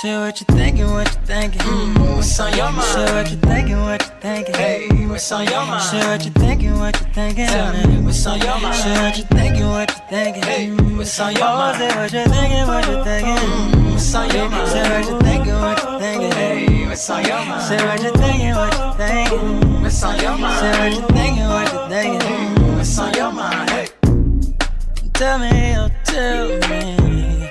Shit, what you thinking, what you thinking? What's on your mind? Shit, what you thinking, what you thinking? Hey, what's on your mind? Shit, what you thinking, what you thinking? Tell me, what's on your mind? Shit, what you thinking, what you thinking? Hey, what's on your mind? Say what you thinking, what you thinking? What's on your mind? Say what you thinking, what you thinking? Hey, what's on your mind? Say what you thinking, what you thinking? What's on your mind? Say what you thinking, what you thinking? What's on your mind? Hey, Tell me, oh, tell me.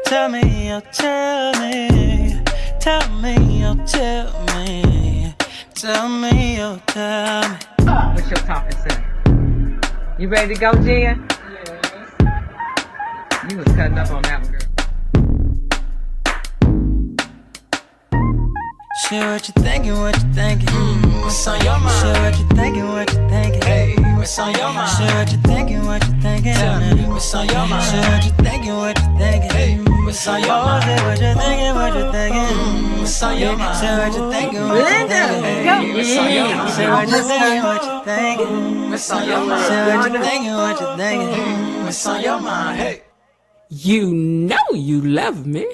Tell me, oh, tell me. Tell me, oh, tell me. Tell me, oh, tell me. What's your topic, sir? You ready to go, Jen? Yes. You was cutting up on that one, girl. Shit, what you thinking, what you thinking? what's on your mind? Shit, what you thinking, what you thinking? Hey, what's on your mind? Shit, what you thinking, what you thinking? Tell me, what's on your mind? Shit, what you thinking, what you thinking? Hey, what's on your mind? Say what you thinking, what you thinking? What's on your mind? Say what you thinking, what you thinking? Hey, what's on your mind? Say what you thinking, what you thinking? What's on your mind? Say what you thinking, what you thinking? What's on your mind? Hey. You know you love me.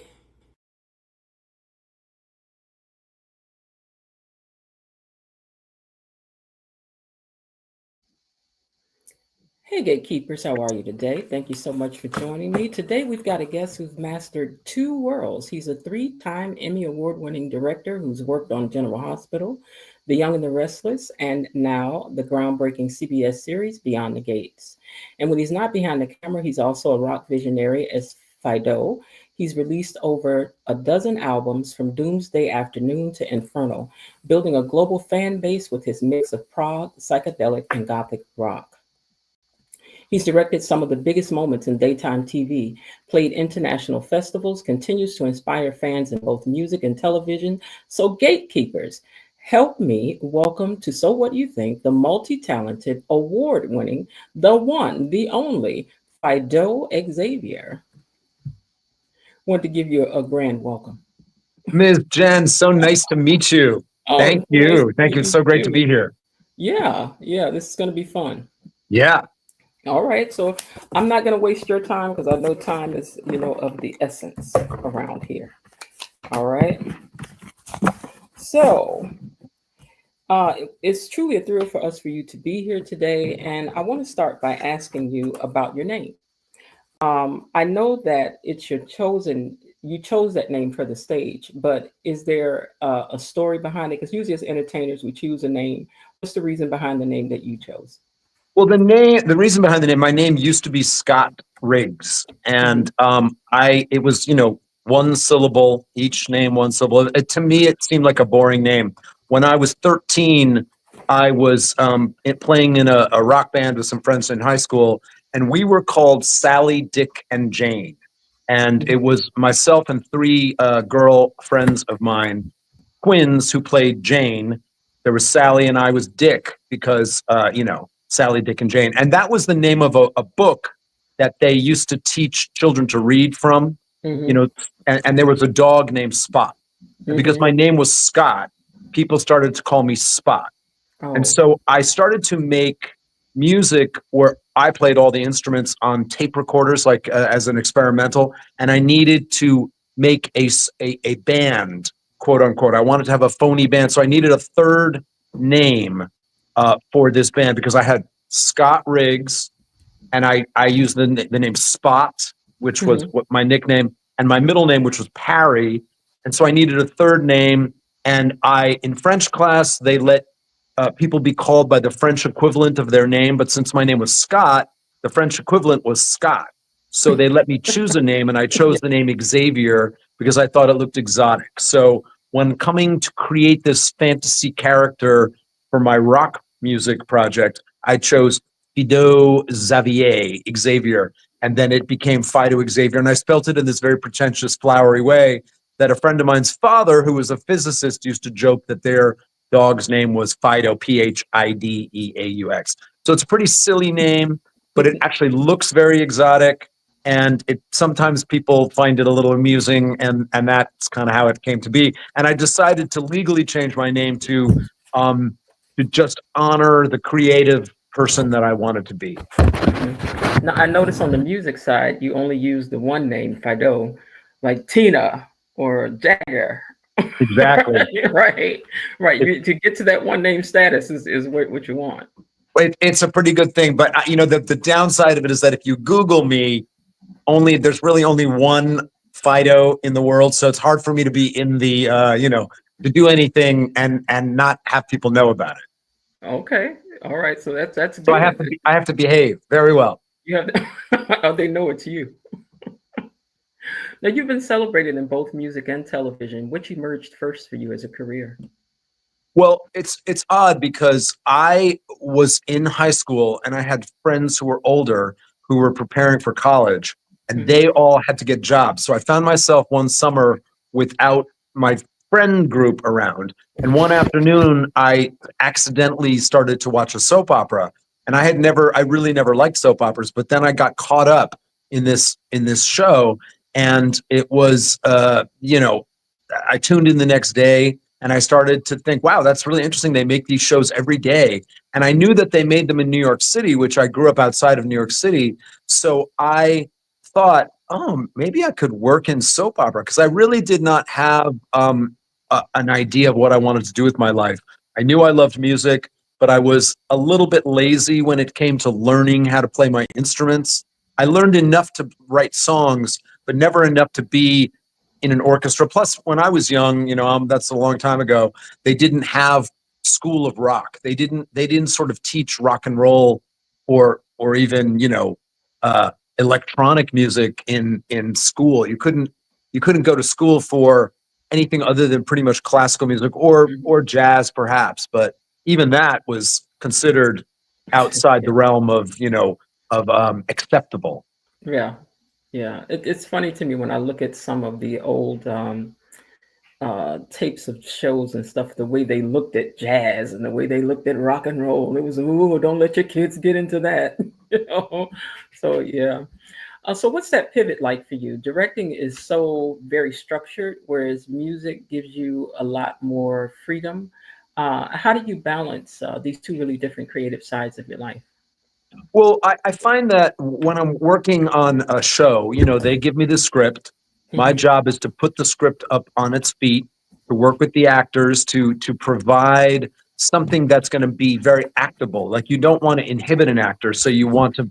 Hey, Gatekeepers, how are you today? Thank you so much for joining me. Today, we've got a guest who's mastered two worlds. He's a three-time Emmy Award-winning director who's worked on General Hospital, The Young and the Restless, and now the groundbreaking CBS series, Beyond the Gates. And when he's not behind the camera, he's also a rock visionary as Phideaux. He's released over a dozen albums from Doomsday Afternoon to Inferno, building a global fan base with his mix of prog, psychedelic, and gothic rock. He's directed some of the biggest moments in daytime TV, played international festivals, continues to inspire fans in both music and television. So Gatekeepers, help me welcome to So What You Think, the multi-talented, award-winning, the one, the only, Phideaux Xavier. Want to give you a grand welcome. Ms. Jen, so nice to meet you. Thank you. Nice Thank you. It's so great to be here. Yeah, this is going to be fun. Yeah. All right, so I'm not going to waste your time because I know time is, of the essence around here. All right. So it's truly a thrill for us for you to be here today. And I want to start by asking you about your name. I know that it's you chose that name for the stage, but is there a story behind it? Because usually as entertainers, we choose a name. What's the reason behind the name that you chose? Well, the reason behind the name, my name used to be Scott Riggs, and it was, one syllable, each name one syllable. To me, it seemed like a boring name. When I was 13, I was playing in a rock band with some friends in high school, and we were called Sally, Dick, and Jane. And it was myself and three girl friends of mine, twins, who played Jane. There was Sally, and I was Dick because, Sally, Dick, and Jane. And that was the name of a book that they used to teach children to read from, and there was a dog named Spot. And because my name was Scott, people started to call me Spot. Oh. And so I started to make music where I played all the instruments on tape recorders, like as an experimental, and I needed to make a band, quote unquote. I wanted to have a phony band, so I needed a third name for this band because I had Scott Riggs, and I used the name Spot, which was what my nickname, and my middle name, which was Parry, and so I needed a third name. And in French class, they let people be called by the French equivalent of their name, but since my name was Scott, the French equivalent was Scott. So they let me choose a name, and I chose the name Xavier because I thought it looked exotic. So when coming to create this fantasy character for my rock music project, I chose Phideaux Xavier, and then it became Phideaux Xavier. And I spelt it in this very pretentious, flowery way that a friend of mine's father, who was a physicist, used to joke that their dog's name was Phideaux, Phideaux. So it's a pretty silly name, but it actually looks very exotic. And sometimes people find it a little amusing, and that's kind of how it came to be. And I decided to legally change my name to just honor the creative person that I wanted to be. Now, I noticed on the music side, you only use the one name, Phideaux, like Tina or Jagger. Exactly. Right, right. It, To get to that one name status is what you want. it's a pretty good thing, but the downside of it is that if you Google me, there's really only one Fido in the world, so it's hard for me to be in the to do anything and not have people know about it. Okay, all right. So that's So good. I have to behave very well. You have oh, they know it's you. Now you've been celebrated in both music and television. Which emerged first for you as a career? Well, it's odd because I was in high school and I had friends who were older who were preparing for college, and Mhm. they all had to get jobs. So I found myself one summer without my friend group around. And one afternoon I accidentally started to watch a soap opera. And I really never liked soap operas, but then I got caught up in this show, and it was I tuned in the next day and I started to think, wow, that's really interesting. They make these shows every day. And I knew that they made them in New York City, which I grew up outside of New York City. So I thought, oh, maybe I could work in soap opera, because I really did not have an idea of what I wanted to do with my life. I knew I loved music, but I was a little bit lazy when it came to learning how to play my instruments. I learned enough to write songs, but never enough to be in an orchestra. Plus, when I was young, that's a long time ago, they didn't have School of Rock. They didn't sort of teach rock and roll or even electronic music in school. You couldn't go to school for anything other than pretty much classical music or jazz, perhaps. But even that was considered outside the realm of acceptable. Yeah, yeah. It's funny to me when I look at some of the old tapes of shows and stuff, the way they looked at jazz and the way they looked at rock and roll. It was, ooh, don't let your kids get into that. you know? So, yeah. So, what's that pivot like for you? Directing is so very structured, whereas music gives you a lot more freedom. How do you balance these two really different creative sides of your life? Well, I find that when I'm working on a show, they give me the script. My Mhm. job is to put the script up on its feet, to work with the actors, to provide something that's going to be very actable. Like, you don't want to inhibit an actor, so you want to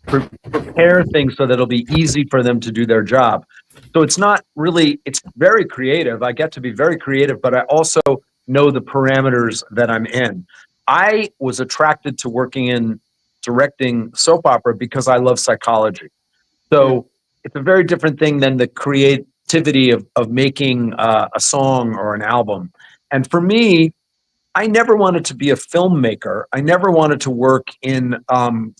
prepare things so that it'll be easy for them to do their job. So it's not really, it's very creative. I get to be very creative, but I also know the parameters that I'm in. I was attracted to working in directing soap opera because I love psychology. Mm. So it's a very different thing than the creativity of making a song or an album. And for me, I never wanted to be a filmmaker. I never wanted to work in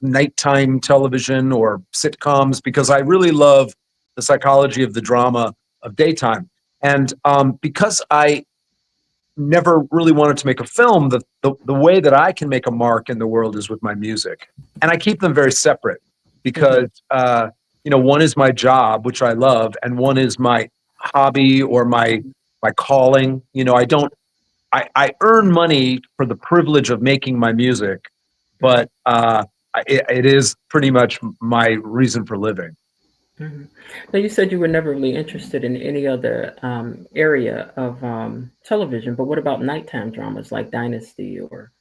nighttime television or sitcoms, because I really love the psychology of the drama of daytime. And because I never really wanted to make a film, the way that I can make a mark in the world is with my music. And I keep them very separate Mhm. because, one is my job, which I love, and one is my hobby or my calling. I earn money for the privilege of making my music, Mhm. but it is pretty much my reason for living. Mhm. Now, you said you were never really interested in any other area of television, but what about nighttime dramas like Dynasty or?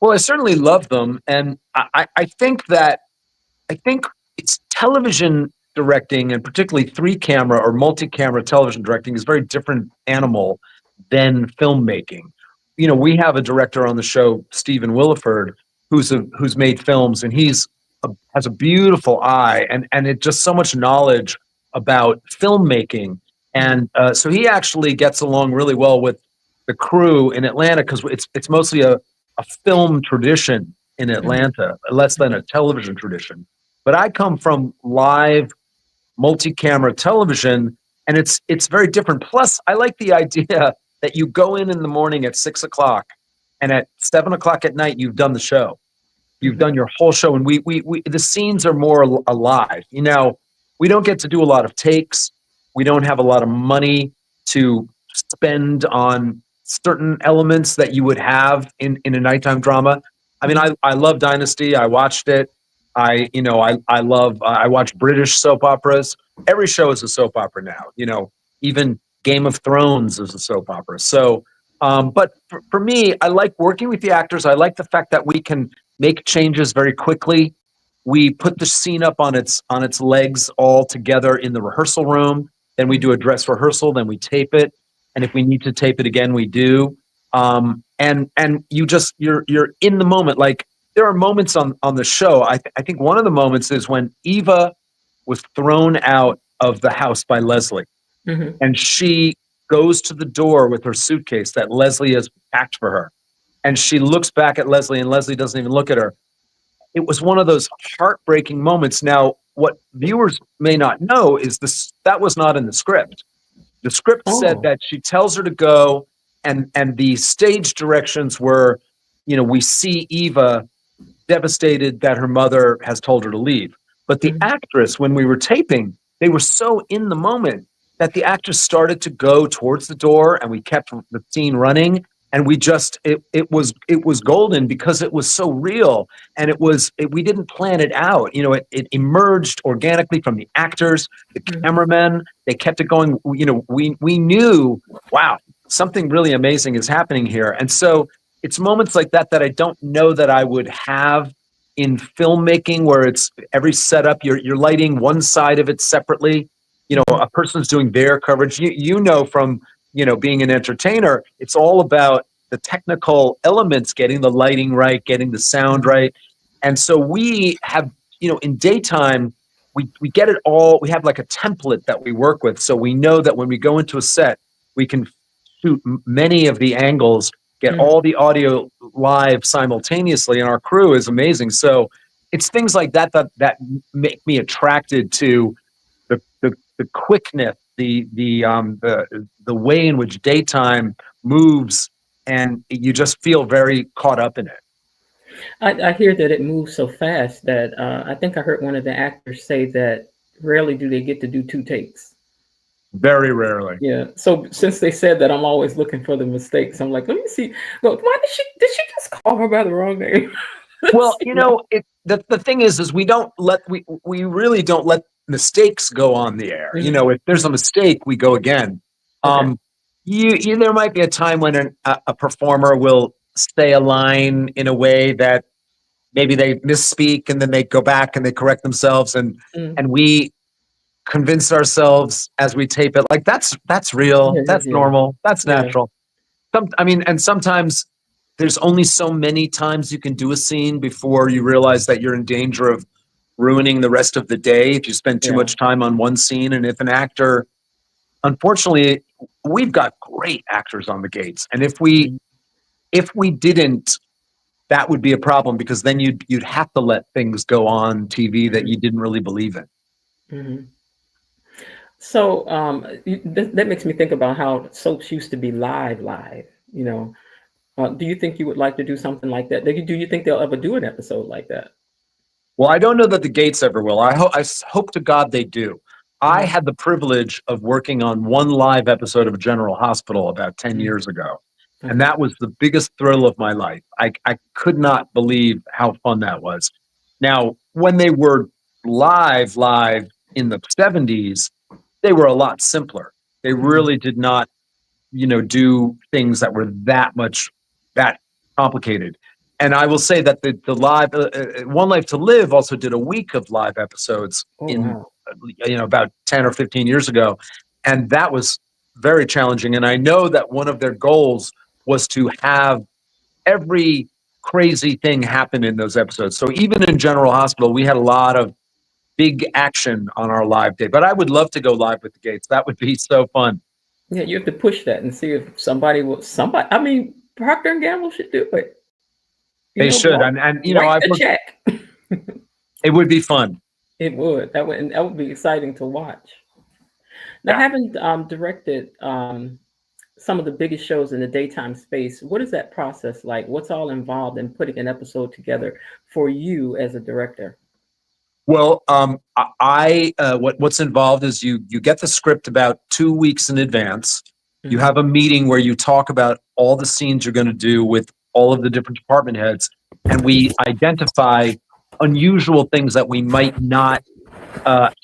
Well, I certainly love them, and I think it's television directing, and particularly three camera or multi camera television directing, is a very different animal than filmmaking. We have a director on the show, Stephen Williford, who's made films, and has a beautiful eye, and it just so much knowledge about filmmaking. Mhm. And so he actually gets along really well with the crew in Atlanta, because it's mostly a film tradition in Mhm. Atlanta, less than a television tradition. But I come from live multi-camera television, and it's very different. Plus, I like the idea that you go in the morning at 6 o'clock, and at 7 o'clock at night you've done the show. You've Mhm. done your whole show, and we the scenes are more alive. We don't get to do a lot of takes. We don't have a lot of money to spend on certain elements that you would have in a nighttime drama. I mean, Mhm. I love Dynasty. I watched it. I love I watch British soap operas. Every show is a soap opera now. even Game of Thrones is a soap opera. So, but for me, I like working with the actors. I like the fact that we can make changes very quickly. We put the scene up on its legs all together in the rehearsal room. Then we do a dress rehearsal. Then we tape it, and if we need to tape it again, we do. And you're in the moment. Like there are moments on the show. I think one of the moments is when Eva was thrown out of the house by Leslie, and she goes to the door with her suitcase that Leslie has packed for her, and she looks back at Leslie, and Leslie doesn't even look at her. It was one of those heartbreaking moments. Now, what viewers may not know is that was not in the script. The script said that she tells her to go, and the stage directions were, we see Eva devastated that her mother has told her to leave. But the actress, when we were taping, they were so in the moment that the actress started to go towards the door, and we kept the scene running. And we just it was golden because it was so real, and we didn't plan it out. It emerged organically from the actors, the cameramen. They kept it going. We knew, wow, something really amazing is happening here. And so it's moments like that I don't know that I would have in filmmaking, where it's every setup you're lighting one side of it separately. A person's doing their coverage. From being an entertainer, it's all about the technical elements, getting the lighting right, getting the sound right. And so we have, in daytime, we get it all. We have like a template that we work with. So we know that when we go into a set, we can shoot many of the angles, get all the audio live simultaneously. And our crew is amazing. So it's things like that make me attracted to the quickness, the way in which daytime moves, and you just feel very caught up in it. I hear that it moves so fast that I think I heard one of the actors say that rarely do they get to do 2 takes. Very rarely. Yeah. So since they said that, I'm always looking for the mistakes. I'm like, let me see. Look, why did she just call her by the wrong name? Well, the thing is we really don't let mistakes go on the air. If there's a mistake, we go again. Okay. There might be a time when a performer will say a line in a way that maybe they misspeak, and then they go back and they correct themselves, and we convince ourselves as we tape it, like that's real, that's normal, that's natural. And sometimes there's only so many times you can do a scene before you realize that you're in danger of ruining the rest of the day if you spend too much time on one scene. And if an actor, unfortunately, we've got great actors on the Gates, and if we didn't, that would be a problem, because then you'd have to let things go on TV that you didn't really believe in. So that makes me think about how soaps used to be live. Do you think you would like to do something like that? Do you think they'll ever do an episode like that? Well, I don't know that the Gates ever will. I hope to God they do. I had the privilege of working on one live episode of General Hospital about 10 years ago. And that was the biggest thrill of my life. I could not believe how fun that was. Now, when they were live in the 70s, they were a lot simpler. They really did not, do things that were that complicated. And I will say that the live One Life to Live also did a week of live episodes about 10 or 15 years ago, and that was very challenging. And I know that one of their goals was to have every crazy thing happen in those episodes. So even in General Hospital, we had a lot of big action on our live day. But I would love to go live with the Gates. That would be so fun. Yeah, you have to push that and see if somebody. I mean, Procter and Gamble should do it. They should, and I check. It would be fun. It would. That would be exciting to watch. Now, having directed some of the biggest shows in the daytime space, what is that process like? What's all involved in putting an episode together for you as a director? Well, what's involved is you get the script about 2 weeks in advance. You have a meeting where you talk about all the scenes you're going to do with all of the different department heads, and we identify unusual things that we might not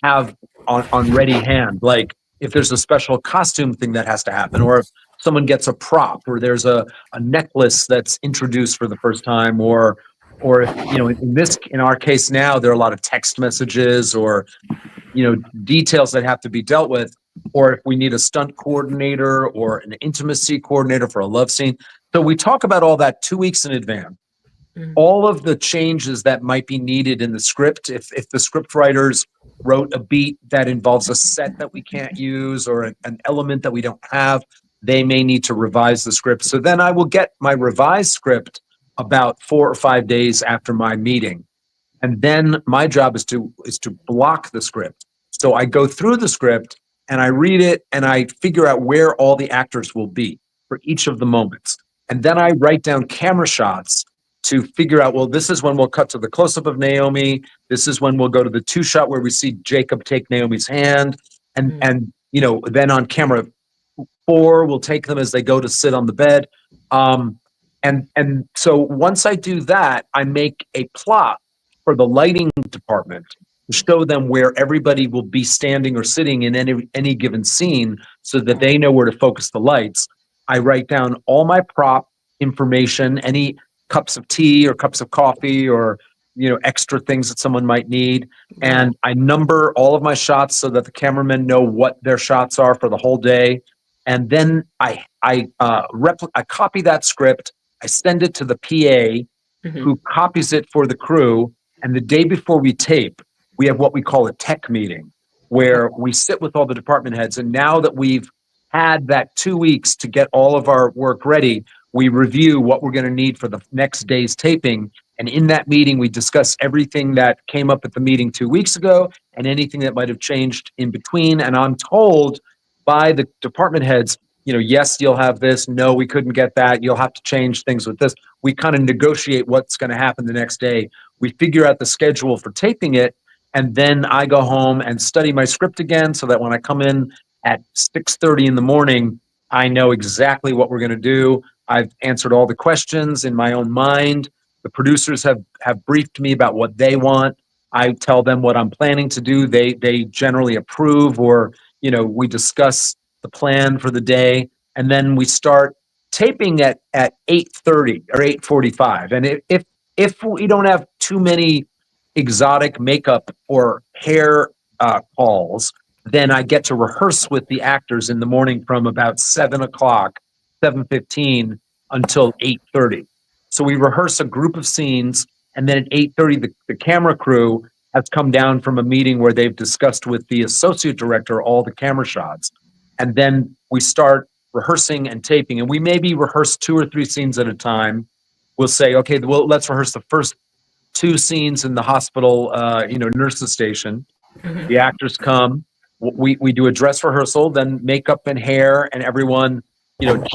have on ready hand. Like if there's a special costume thing that has to happen, or if someone gets a prop, or there's a necklace that's introduced for the first time, or if, in our case now, there are a lot of text messages or, details that have to be dealt with, or if we need a stunt coordinator or an intimacy coordinator for a love scene. So we talk about all that 2 weeks in advance. All of the changes that might be needed in the script, if the script writers wrote a beat that involves a set that we can't use or an element that we don't have, they may need to revise the script. So then I will get my revised script about 4 or 5 days after my meeting. And then my job is to block the script. So I go through the script and I read it and I figure out where all the actors will be for each of the moments. And then I write down camera shots to figure out, well, this is when we'll cut to the close-up of Naomi. This is when we'll go to the 2-shot where we see Jacob take Naomi's hand. And then on camera 4, we'll take them as they go to sit on the bed. And so once I do that, I make a plot for the lighting department to show them where everybody will be standing or sitting in any given scene so that they know where to focus the lights. I write down all my prop information, any cups of tea or cups of coffee or extra things that someone might need, and I number all of my shots so that the cameramen know what their shots are for the whole day. And then I copy that script, I send it to the PA who copies it for the crew. And the day before we tape, we have what we call a tech meeting where we sit with all the department heads. And now that we've had that 2 weeks to get all of our work ready, we review what we're going to need for the next day's taping. And in that meeting, we discuss everything that came up at the meeting 2 weeks ago and anything that might have changed in between. And I'm told by the department heads, yes, you'll have this. No, we couldn't get that. You'll have to change things with this. We kind of negotiate what's going to happen the next day. We figure out the schedule for taping it. And then I go home and study my script again so that when I come in at 6:30 in the morning, I know exactly what we're going to do. I've answered all the questions in my own mind. The producers have briefed me about what they want. I tell them what I'm planning to do. They generally approve, or, we discuss the plan for the day. And then we start taping at 8:30 or 8:45. And if we don't have too many exotic makeup or hair calls, then I get to rehearse with the actors in the morning from about 7 o'clock, 7:15 until 8:30. So we rehearse a group of scenes, and then at 8:30, the camera crew has come down from a meeting where they've discussed with the associate director all the camera shots. And then we start rehearsing and taping, and we maybe rehearse 2 or 3 scenes at a time. We'll say, okay, well, let's rehearse the first 2 scenes in the hospital, nurses station. The actors come. We do a dress rehearsal, then makeup and hair, and everyone,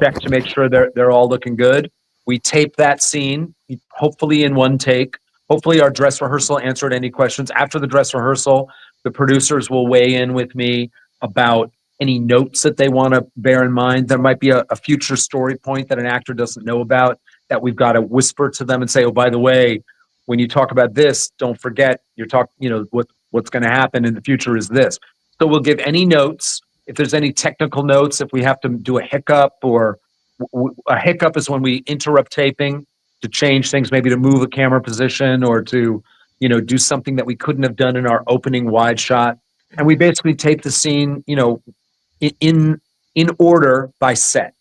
check to make sure they're all looking good. We tape that scene, hopefully in one take. Hopefully our dress rehearsal answered any questions. After the dress rehearsal, the producers will weigh in with me about any notes that they want to bear in mind. There might be a future story point that an actor doesn't know about that we've got to whisper to them and say, oh, by the way, when you talk about this, don't forget what's going to happen in the future is this. So we'll give any notes. If there's any technical notes, if we have to do a hiccup, or a hiccup is when we interrupt taping to change things, maybe to move a camera position or to, do something that we couldn't have done in our opening wide shot. And we basically tape the scene, in order by set.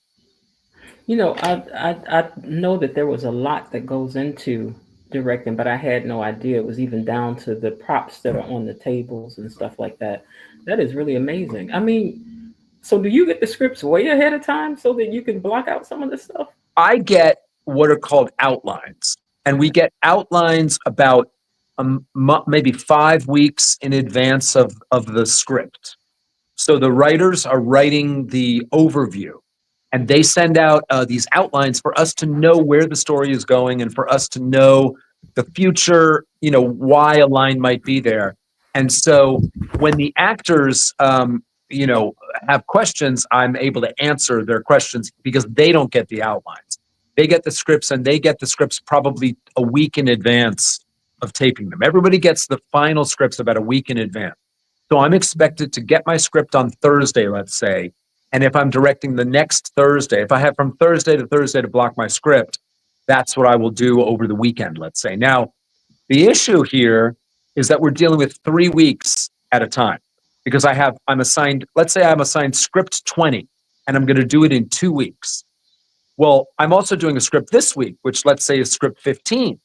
I know that there was a lot that goes into directing, but I had no idea it was even down to the props that are on the tables and stuff like that. That is really amazing. I mean, so do you get the scripts way ahead of time so that you can block out some of the stuff? I get what are called outlines, and we get outlines about maybe 5 weeks in advance of the script. So the writers are writing the overview, and they send out these outlines for us to know where the story is going and for us to know the future, why a line might be there. And so when the actors, have questions, I'm able to answer their questions because they don't get the outlines. They get the scripts, and they get the scripts probably a week in advance of taping them. Everybody gets the final scripts about a week in advance. So I'm expected to get my script on Thursday, let's say. And if I'm directing the next Thursday, if I have from Thursday to block my script, that's what I will do over the weekend, let's say. Now, the issue here is that we're dealing with 3 weeks at a time because I'm assigned, let's say I'm assigned script 20 and I'm going to do it in 2 weeks. Well, I'm also doing a script this week, which let's say is script 15.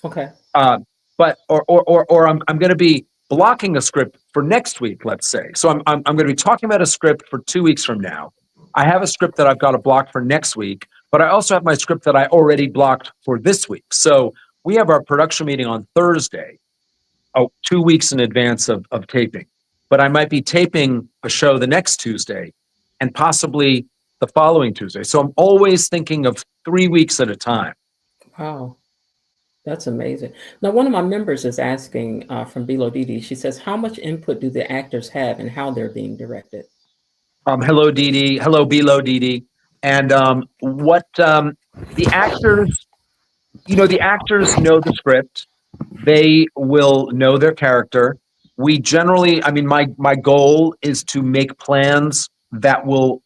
Okay. But I'm going to be blocking a script for next week, let's say. So I'm going to be talking about a script for 2 weeks from now. I have a script that I've got to block for next week, but I also have my script that I already blocked for this week. So we have our production meeting on Thursday, 2 weeks in advance of taping. But I might be taping a show the next Tuesday and possibly the following Tuesday. So I'm always thinking of 3 weeks at a time. Wow. That's amazing. Now, one of my members is asking from Phideaux Xavier. She says, how much input do the actors have and how they're being directed? Hello, Dee Dee. Hello, Phideaux Xavier. And the actors, the actors know the script. They will know their character. We generally, my goal is to make plans that will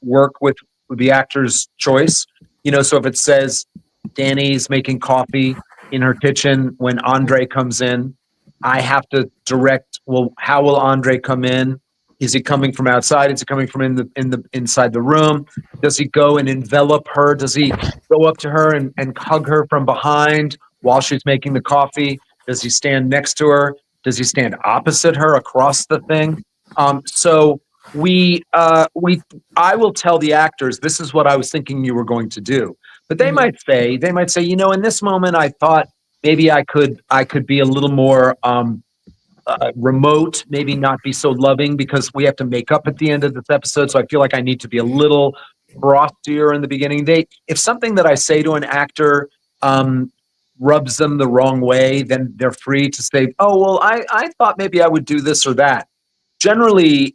work with the actor's choice. So if it says Danny's making coffee in her kitchen when Andre comes in, I have to direct, well, how will Andre come in? Is he coming from outside? Is he coming from inside the room? Does he go and envelop her? Does he go up to her and hug her from behind while she's making the coffee? Does he stand next to her? Does he stand opposite her across the thing? So I will tell the actors, this is what I was thinking you were going to do. But they might say, in this moment, I thought maybe I could be a little more remote, maybe not be so loving because we have to make up at the end of this episode. So I feel like I need to be a little frostier in the beginning. If something that I say to an actor rubs them the wrong way, then they're free to say, oh, well, I thought maybe I would do this or that. Generally,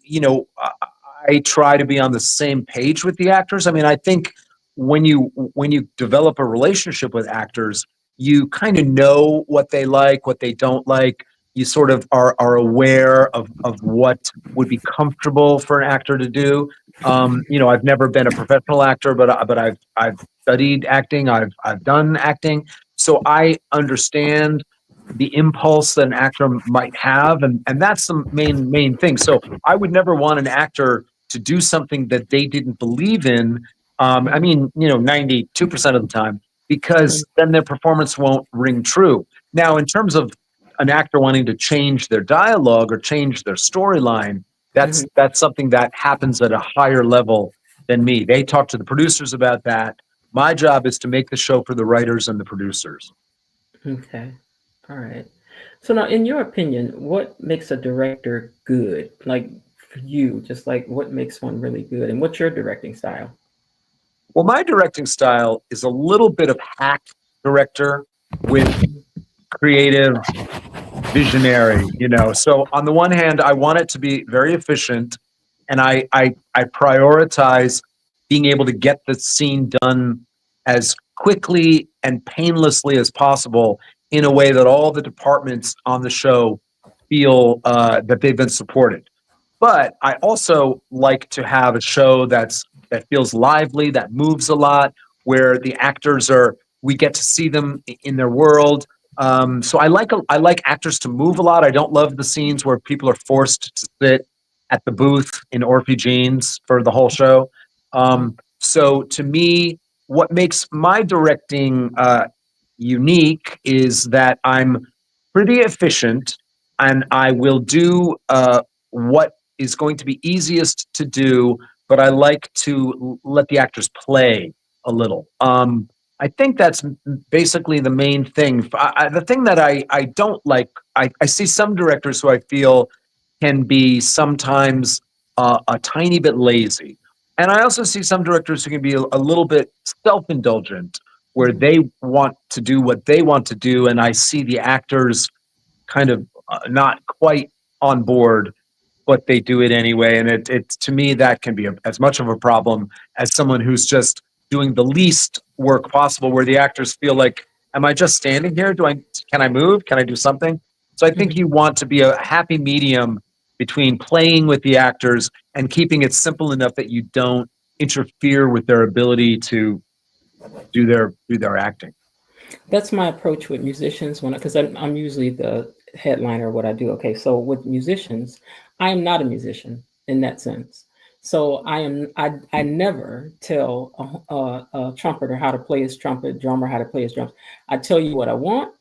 I try to be on the same page with the actors. I think when you develop a relationship with actors, you kind of know what they like, what they don't like. You sort of are aware of what would be comfortable for an actor to do. I've never been a professional actor, but I've studied acting. I've done acting, so I understand the impulse that an actor might have, and that's the main thing. So I would never want an actor to do something that they didn't believe in. 92% of the time, because then their performance won't ring true. Now, in terms of an actor wanting to change their dialogue or change their storyline, that's something that happens at a higher level than me. They talk to the producers about that. My job is to make the show for the writers and the producers. Okay. All right. So now, in your opinion, what makes a director good? Like for you, just like what makes one really good, and what's your directing style? Well, my directing style is a little bit of hack director with creative visionary, So on the one hand, I want it to be very efficient, and I prioritize being able to get the scene done as quickly and painlessly as possible in a way that all the departments on the show feel that they've been supported. But I also like to have a show that feels lively, that moves a lot, where the actors we get to see them in their world. So I like actors to move a lot. I don't love the scenes where people are forced to sit at the booth in Orphe jeans for the whole show. So to me, what makes my directing unique is that I'm pretty efficient, and I will do what is going to be easiest to do, but I like to let the actors play a little. I think that's basically the main thing. The thing that I don't like, I see some directors who I feel can be sometimes a tiny bit lazy. And I also see some directors who can be a little bit self-indulgent, where they want to do what they want to do, and I see the actors kind of not quite on board, but they do it anyway. And it to me, that can be as much of a problem as someone who's just doing the least work possible, where the actors feel like, am I just standing here? Can I move? Can I do something? So I think you want to be a happy medium between playing with the actors and keeping it simple enough that you don't interfere with their ability to do their acting. That's my approach with musicians because I'm usually the headliner of what I do. Okay, so with musicians, I am not a musician in that sense. So I never tell a trumpeter how to play his trumpet, drummer how to play his drums. I tell you what I want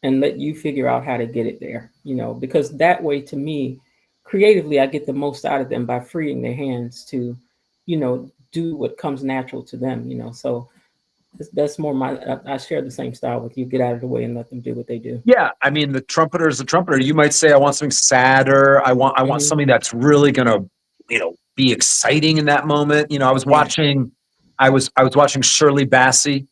and let you figure out how to get it there, because that way to me, creatively, I get the most out of them by freeing their hands to, do what comes natural to them. So that's more I share the same style with you. Get out of the way and let them do what they do. Yeah, I mean, the trumpeter is the trumpeter. You might say, I want something sadder. I want something that's really gonna, be exciting in that moment. I was watching Shirley Bassey,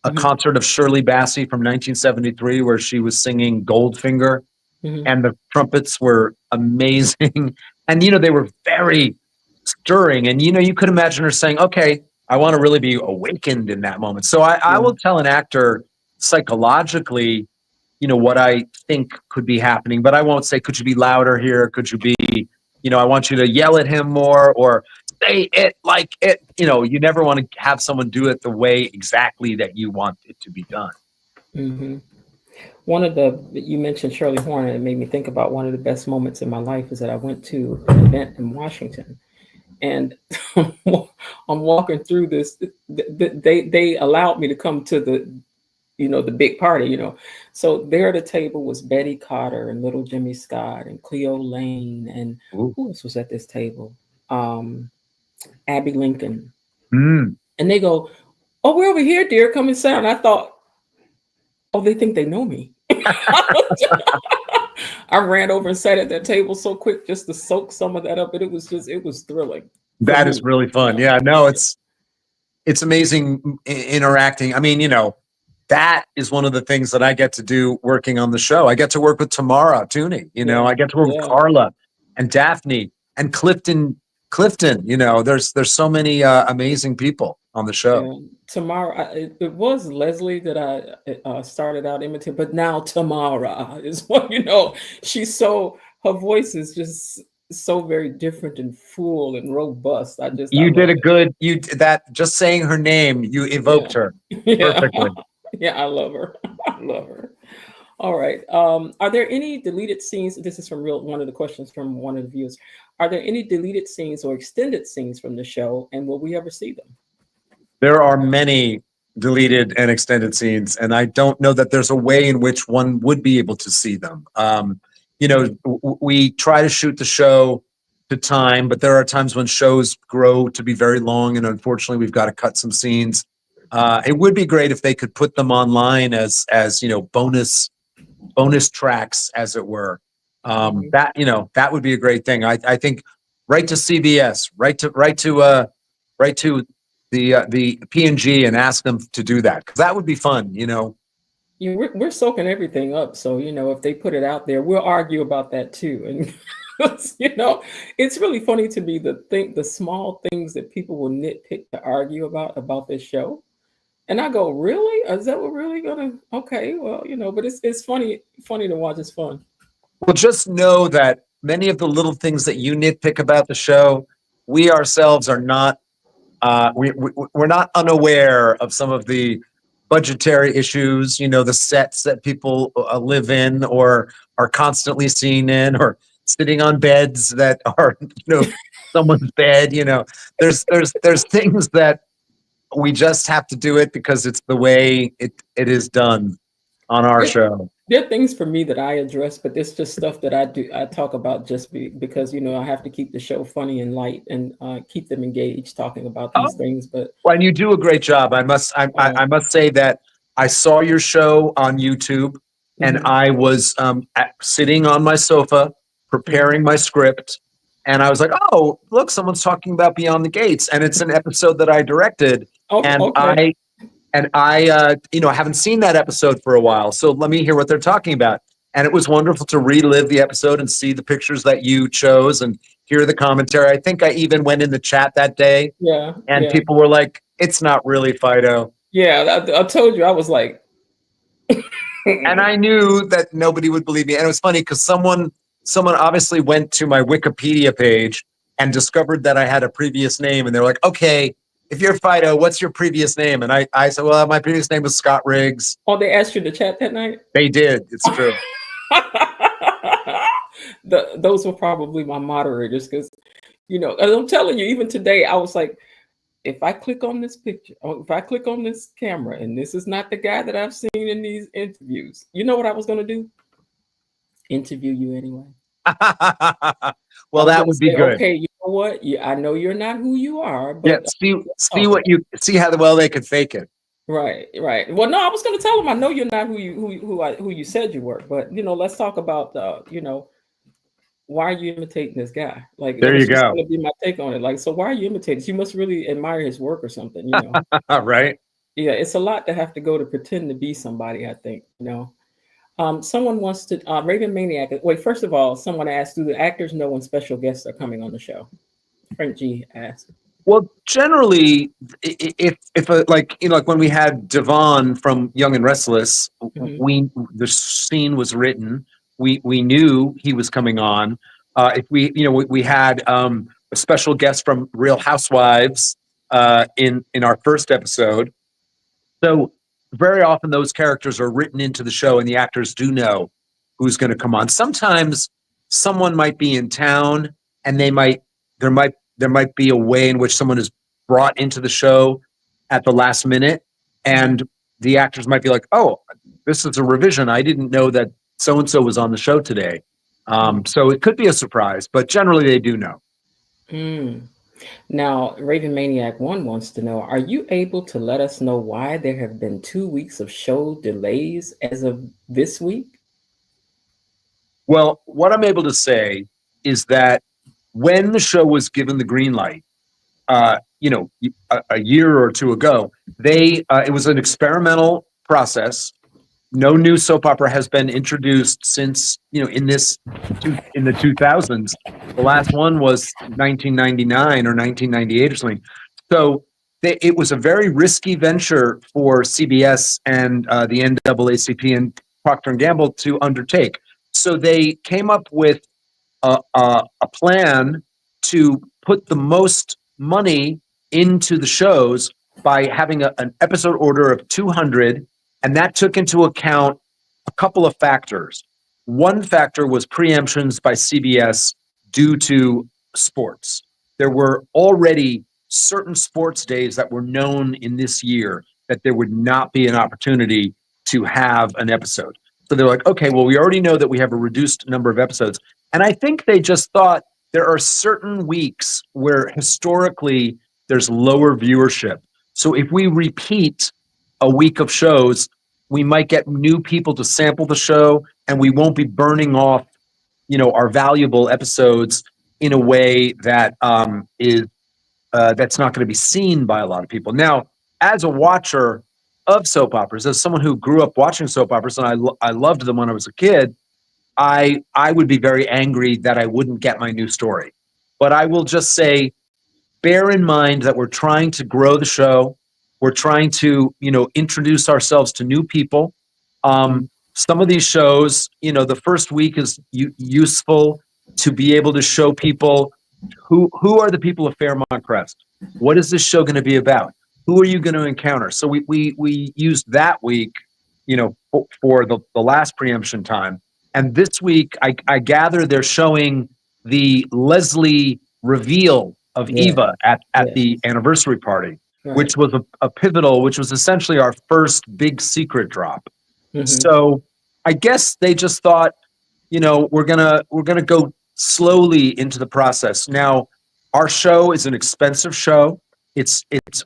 a concert of Shirley Bassey from 1973, where she was singing Goldfinger, and the trumpets were amazing, and they were very stirring, and you could imagine her saying, "Okay, I want to really be awakened in that moment." So I will tell an actor psychologically, what I think could be happening, but I won't say, "Could you be louder here? Could you be, I want you to yell at him more or say it like it." You never want to have someone do it the way exactly that you want it to be done. Mm-hmm. You mentioned Shirley Horn, and it made me think about one of the best moments in my life is that I went to an event in Washington. And I'm walking through this. They allowed me to come to the big party. So there at the table was Betty Carter and Little Jimmy Scott and Cleo Lane and who else was at this table? Abby Lincoln. And they go, "Oh, we're over here, dear. Come and sit." And I thought, "Oh, they think they know me." I ran over and sat at that table so quick just to soak some of that up, and it was thrilling. That is really fun. Yeah, no, it's amazing interacting. I mean, that is one of the things that I get to do working on the show. I get to work with Tamara Tooney, I get to work with Carla and Daphne and Clifton. There's so many amazing people on the show. Yeah. Tamara, it was Leslie that I started out imitating, but now Tamara is what, her voice is just so very different and full and robust. Just saying her name, you evoked her perfectly. Yeah, I love her. I love her. All right. Are there any deleted scenes? This is from one of the questions from one of the viewers. Are there any deleted scenes or extended scenes from the show, and will we ever see them? There are many deleted and extended scenes, and I don't know that there's a way in which one would be able to see them. We try to shoot the show to time, but there are times when shows grow to be very long, and unfortunately, we've got to cut some scenes. It would be great if they could put them online as bonus tracks, as it were. That would be a great thing. I think write to CBS, write to the P&G and ask them to do that, because that would be fun. We're soaking everything up, so if they put it out there, we'll argue about that too. And it's really funny to me the small things that people will nitpick to argue about this show. And I go, really? Is that what really gonna? Okay, well, but it's funny to watch. It's fun. Well, just know that many of the little things that you nitpick about the show, we ourselves are not. We're not unaware of some of the budgetary issues. The sets that people live in or are constantly seen in, or sitting on beds that are someone's bed. There's things that we just have to do it because it's the way it is done on our show. There are things for me that I address, but it's just stuff that I talk about just because I have to keep the show funny and light and keep them engaged talking about these things. But and you do a great job. I must say that I saw your show on YouTube, and I was sitting on my sofa preparing my script, and I was like, "Oh, look, someone's talking about Beyond the Gates," and it's an episode that I directed. I haven't seen that episode for a while, so let me hear what they're talking about. And it was wonderful to relive the episode and see the pictures that you chose and hear the commentary. I think I even went in the chat that day, and people were like, "It's not really Phideaux." Yeah, I told you, I was like, and I knew that nobody would believe me. And it was funny because someone someone obviously went to my Wikipedia page and discovered that I had a previous name, and they're like, okay, if you're Phideaux, what's your previous name? And I said, well, my previous name was Scott Riggs. Oh, they asked you to chat that night? They did. It's true. Those were probably my moderators because, you know, as I'm telling you, even today, I was like, if I click on this picture, or if I click on this camera, and this is not the guy that I've seen in these interviews, you know what I was going to do? Interview you anyway. Well, that would be good. Okay, you know what? Yeah, I know you're not who you are, but yeah, see how well they could fake it. Right. Well, no, I was going to tell them I know you're not who you said you were, but you know, let's talk about you know, why are you imitating this guy? Like, there you go. Going to be my take on it. Like, so why are you imitating? You must really admire his work or something, you know? Right. Yeah, it's a lot to have to go to pretend to be somebody, I think, you know. Someone wants to, Raven Maniac. Wait, first of all, someone asked, do the actors know when special guests are coming on the show? Frank G asked. Well, generally, if like, you know, like when we had Devon from Young and Restless, the scene was written. We knew he was coming on. If we had a special guest from Real Housewives in our first episode. So very often those characters are written into the show, and the actors do know who's going to come on. Sometimes someone might be in town, and there might be a way in which someone is brought into the show at the last minute, and the actors might be like, "Oh, this is a revision. I didn't know that so and so was on the show today." So it could be a surprise, but generally they do know. Now, Raven Maniac 1 wants to know, are you able to let us know why there have been 2 weeks of show delays as of this week? Well, what I'm able to say is that when the show was given the green light, you know, a year or two ago, it was an experimental process. No new soap opera has been introduced since, you know, in the 2000s. The last one was 1999 or 1998 or something. So it was a very risky venture for CBS and the NAACP and Procter & Gamble to undertake. So they came up with a plan to put the most money into the shows by having an episode order of 200. And that took into account a couple of factors. One factor was preemptions by CBS due to sports. There were already certain sports days that were known in this year that there would not be an opportunity to have an episode. So they're like, okay, well, we already know that we have a reduced number of episodes. And I think they just thought there are certain weeks where historically there's lower viewership. So if we repeat a week of shows, we might get new people to sample the show, and we won't be burning off, you know, our valuable episodes in a way that that's not going to be seen by a lot of people. Now, as a watcher of soap operas, as someone who grew up watching soap operas, and I loved them when I was a kid, I would be very angry that I wouldn't get my new story. But I will just say, bear in mind that we're trying to grow the show. We're trying to, you know, introduce ourselves to new people. Some of these shows, you know, the first week is useful to be able to show people who are the people of Fairmont Crest. What is this show going to be about? Who are you going to encounter? So we used that week, you know, for the last preemption time. And this week, I gather they're showing the Leslie reveal of Eva at the anniversary party. Right. Which was a pivotal, which was essentially our first big secret drop. So I guess they just thought, you know, we're gonna go slowly into the process. Now, our show is an expensive show.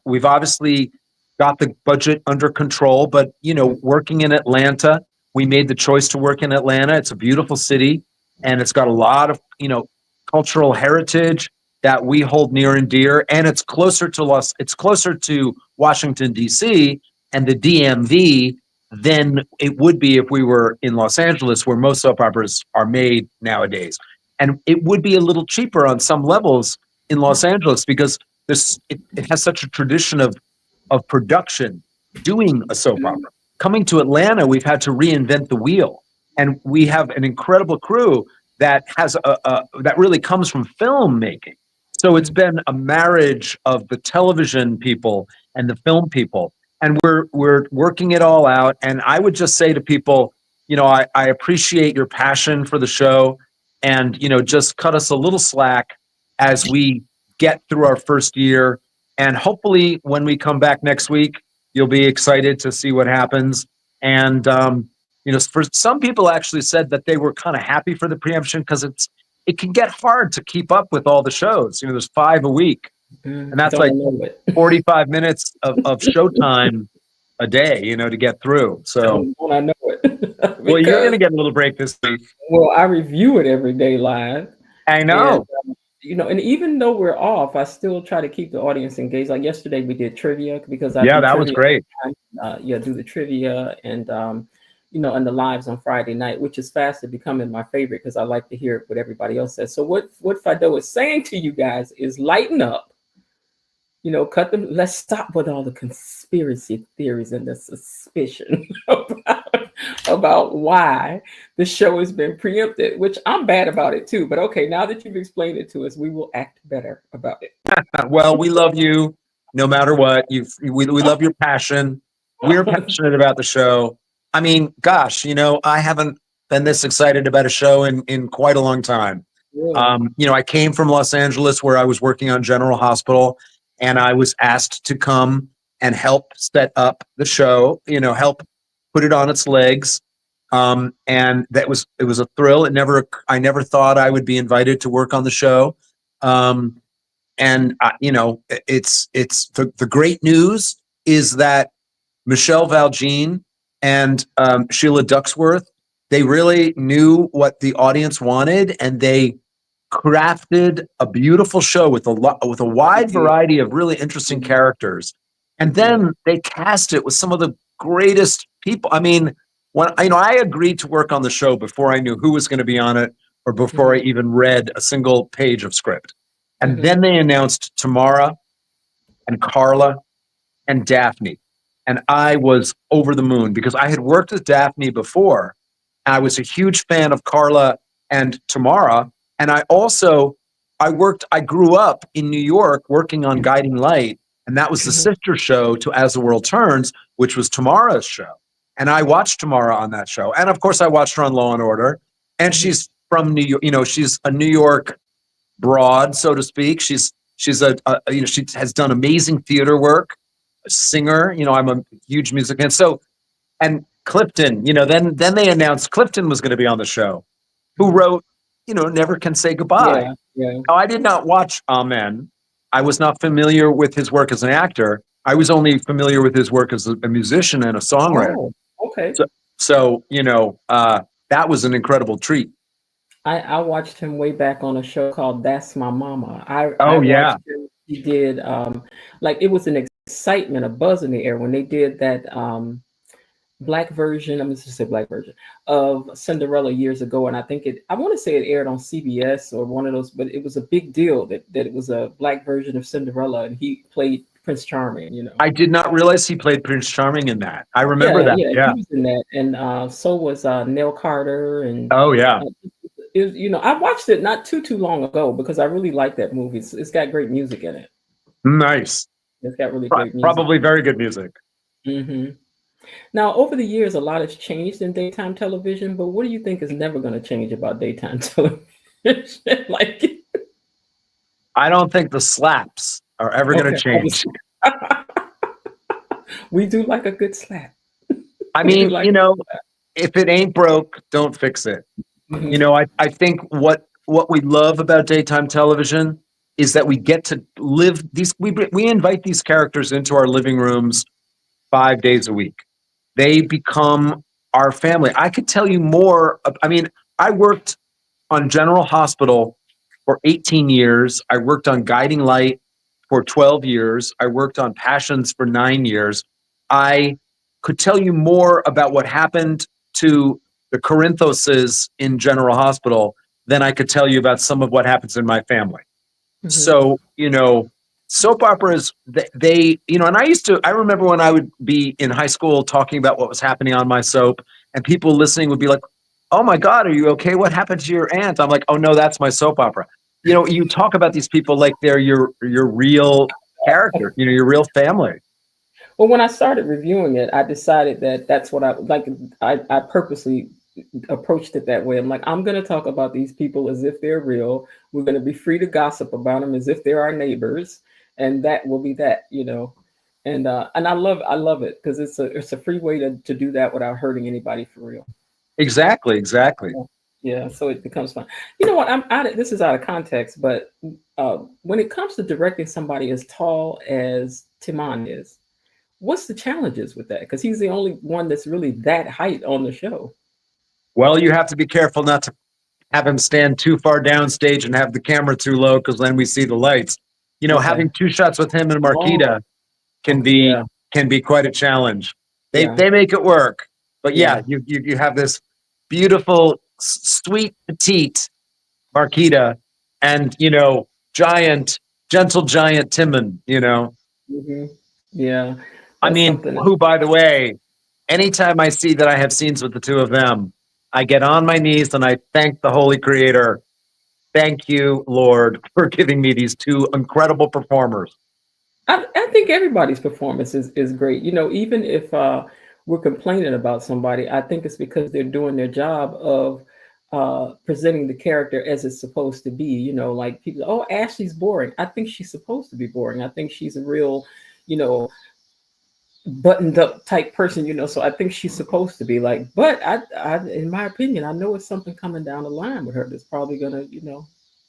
We've obviously got the budget under control, but you know, working in Atlanta, we made the choice to work in Atlanta. It's a beautiful city, and it's got a lot of, you know, cultural heritage that we hold near and dear, and it's closer to Washington, D.C. and the DMV than it would be if we were in Los Angeles, where most soap operas are made nowadays. And it would be a little cheaper on some levels in Los Angeles because it has such a tradition of production doing a soap opera. Coming to Atlanta, we've had to reinvent the wheel, and we have an incredible crew. that has that really comes from filmmaking. So it's been a marriage of the television people and the film people, and we're working it all out. And I would just say to people, I appreciate your passion for the show, and just cut us a little slack as we get through our first year. And hopefully, when we come back next week, you'll be excited to see what happens. And for some people, actually said that they were kind of happy for the preemption because it can get hard to keep up with all the shows. There's 5 a week, and that's like 45 minutes of showtime a day, to get through. So I know it. Well, you're going to get a little break this week. Well, I review it every day live. I know. And, and even though we're off, I still try to keep the audience engaged. Like yesterday, we did trivia because that was great. Do the trivia and and the lives on Friday night, which is fast becoming my favorite because I like to hear what everybody else says. So what Phideaux is saying to you guys is lighten up. Cut them. Let's stop with all the conspiracy theories and the suspicion about why the show has been preempted, which I'm bad about it too. But okay, now that you've explained it to us, we will act better about it. Well, we love you no matter what. We love your passion. We're passionate about the show. I mean, gosh, I haven't been this excited about a show in quite a long time. Really? I came from Los Angeles where I was working on General Hospital, and I was asked to come and help set up the show, help put it on its legs. And it was a thrill. I never thought I would be invited to work on the show. It's the great news is that Michelle Valjean and Sheila Ducksworth, they really knew what the audience wanted, and they crafted a beautiful show with a wide variety of really interesting characters. And then they cast it with some of the greatest people. I mean, when I agreed to work on the show before I knew who was going to be on it or before I even read a single page of script. And then they announced Tamara and Carla and Daphne. And I was over the moon because I had worked with Daphne before. And I was a huge fan of Carla and Tamara. And I grew up in New York working on Guiding Light. And that was the sister show to As the World Turns, which was Tamara's show. And I watched Tamara on that show. And of course, I watched her on Law and Order. And she's from New York. She's a New York broad, so to speak. She has done amazing theater work, a singer. I'm a huge music fan. So, and Clifton, then they announced Clifton was going to be on the show, who wrote, Never Can Say Goodbye. Yeah. Now, I did not watch Amen. I was not familiar with his work as an actor. I was only familiar with his work as a musician and a songwriter. Oh, okay. So that was an incredible treat. I watched him way back on a show called That's My Mama. He did it was an excitement, a buzz in the air when they did that black version. I'm just say black version of Cinderella years ago, and I want to say it aired on CBS or one of those, but it was a big deal that it was a black version of Cinderella, and he played Prince Charming. I did not realize he played Prince Charming in that. I remember that. Yeah, he was in that, and so was Nell Carter. And I watched it not too long ago because I really like that movie. It's got great music in it. Nice. It's got really great music. Probably very good music. Mm-hmm. Now, over the years, a lot has changed in daytime television, but what do you think is never going to change about daytime television? I don't think the slaps are ever going to change. We do like a good slap. I mean, if it ain't broke, don't fix it. Mm-hmm. I think what we love about daytime television is that we get to live these. We invite these characters into our living rooms 5 days a week. They become our family. I could tell you more. I worked on General Hospital for 18 years. I worked on Guiding Light for 12 years. I worked on Passions for 9 years. I could tell you more about what happened to the Corinthoses in General Hospital than I could tell you about some of what happens in my family. Mm-hmm. So, soap operas, and I remember when I would be in high school talking about what was happening on my soap, and people listening would be like, oh my God, are you okay? What happened to your aunt? I'm like, oh no, that's my soap opera. You know, you talk about these people like they're your real character, you know, your real family. Well, when I started reviewing it, I decided that that's what I like. I purposely approached it that way. I'm like, I'm going to talk about these people as if they're real. We're going to be free to gossip about them as if they're our neighbors, and that will be that, you know. And I love it because it's a free way to do that without hurting anybody for real. Exactly, exactly. Yeah, so it becomes fun. You know what? I'm out of this is out of context, but when it comes to directing somebody as tall as Timon is, what's the challenges with that? Because he's the only one that's really that height on the show. Well, you have to be careful not to have him stand too far downstage and have the camera too low because then we see the lights. You know, Okay. having two shots with him and Oh, Marquita can okay, be yeah, can be quite a challenge. yeah, They make it work. But yeah, yeah. you have this beautiful, sweet, petite Marquita and, you know, giant, gentle giant Timon, you know. Hmm. Yeah, I that's mean, something. who, by the way, anytime I see that I have scenes with the two of them, I get on my knees and I thank the Holy Creator. Thank you, Lord, for giving me these two incredible performers. I think everybody's performance is great. You know, even if we're complaining about somebody, I think it's because they're doing their job of presenting the character as it's supposed to be. You know, like people, oh, Ashley's boring. I think she's supposed to be boring. I think she's a real, you know, buttoned up type person. You know, so I think she's supposed to be like. But in my opinion, I know it's something coming down the line with her that's probably gonna, you know,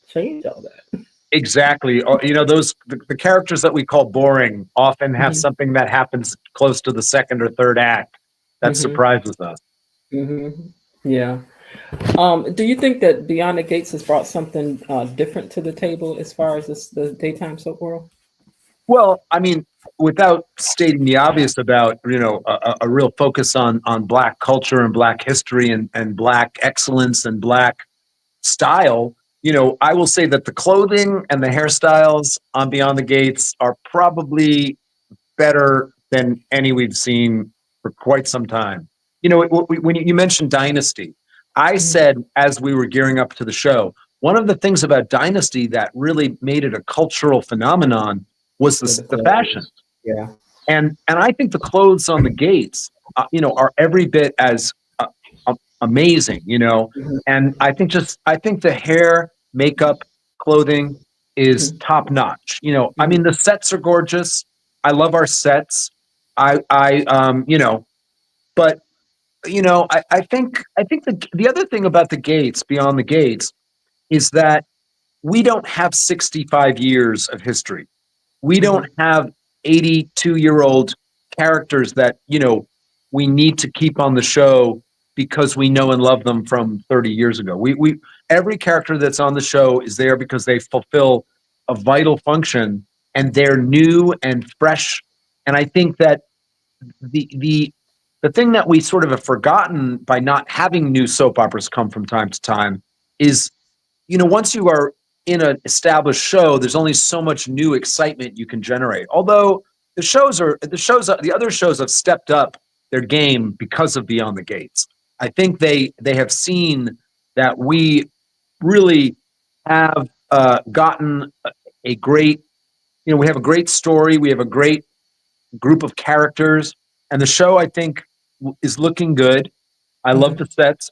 change all that. Exactly. You know, the characters that we call boring often have Hmm. something that happens close to the second or third act that Hmm. surprises us. Hmm. Yeah. Do you think that Beyond the Gates has brought something different to the table as far as the daytime soap world? Well, I mean, without stating the obvious about, you know, a real focus on Black culture and Black history and Black excellence and Black style, you know, I will say that the clothing and the hairstyles on Beyond the Gates are probably better than any we've seen for quite some time. You know, when you mentioned Dynasty, I Mhm. said as we were gearing up to the show, one of the things about Dynasty that really made it a cultural phenomenon was With the the fashion. clothes. Yeah. And I think the clothes on the gates, you know, are every bit as amazing, you know. Mhm. And I think the hair, makeup, clothing is Mhm. top notch. You know, I Mhm. mean, the sets are gorgeous. I love our sets. You know, but you know, I think the other thing about the gates, Beyond the Gates, is that we don't have 65 years of history. We don't Mhm. have 82-year-old characters that, you know, we need to keep on the show because we know and love them from 30 years ago. We every character that's on the show is there because they fulfill a vital function and they're new and fresh. And I think that the the the thing that we sort of have forgotten by not having new soap operas come from time to time is, you know, once you are in an established show, there's only so much new excitement you can generate. Although the other shows have stepped up their game because of Beyond the Gates. I think they have seen that we really have gotten a great, you know, we have a great story, we have a great group of characters, and the show I think is looking good. I love Mhm. the sets.